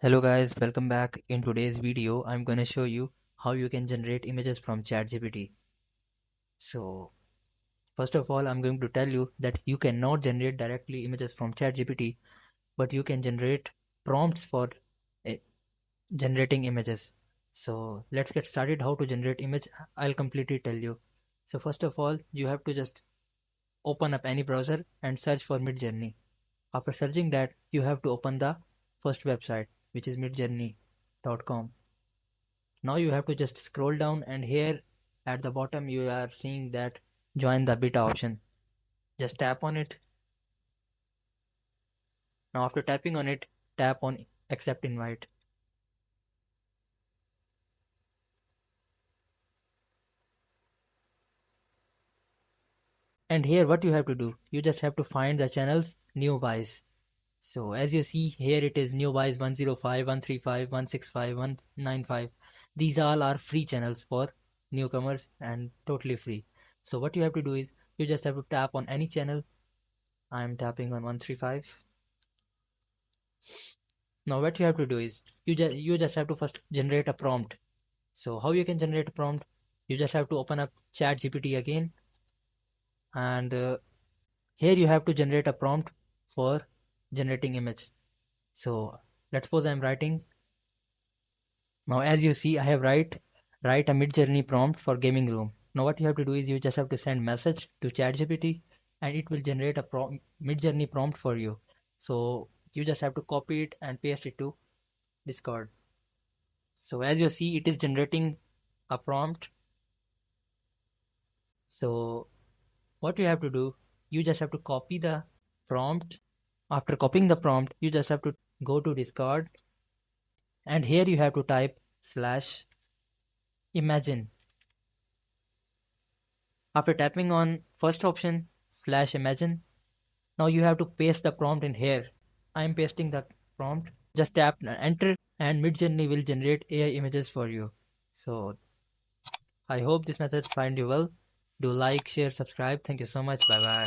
Hello guys, welcome back. In today's video, I'm going to show you how you can generate images from ChatGPT. So, first of all, I'm going to tell you that you cannot generate directly images from ChatGPT, but you can generate prompts for uh, generating images. So, let's get started how to generate image. I'll completely tell you. So, first of all, you have to just open up any browser and search for Midjourney. After searching that, you have to open the first website, which is midjourney.com. Now you have to just scroll down, and here at the bottom you are seeing that join the beta option. Just tap on it. Now after tapping on it, tap on accept invite. And here what you have to do, you just have to find the channel's new buys. So as you see here, it is new buys 105, 135, 165, 195. These all are free channels for newcomers and totally free. So what you have to do is you just have to tap on any channel. I am tapping on 135. Now what you have to do is you just have to first generate a prompt. So how you can generate a prompt? You just have to open up Chat GPT again, and here you have to generate a prompt for generating image. So let's suppose I'm writing. Now as you see, I have write a mid-journey prompt for gaming room. Now what you have to do is you just have to send message to Chat GPT, and it will generate a mid-journey prompt for you. So you just have to copy it and paste it to Discord. So as you see, it is generating a prompt. So what you have to do, you just have to copy the prompt. After copying the prompt, you just have to go to Discord, and here you have to type slash imagine. After tapping on first option slash imagine, now you have to paste the prompt in here. I am pasting the prompt. Just tap enter, and Midjourney will generate AI images for you. So I hope this method find you well. Do like, share, subscribe. Thank you so much. Bye bye.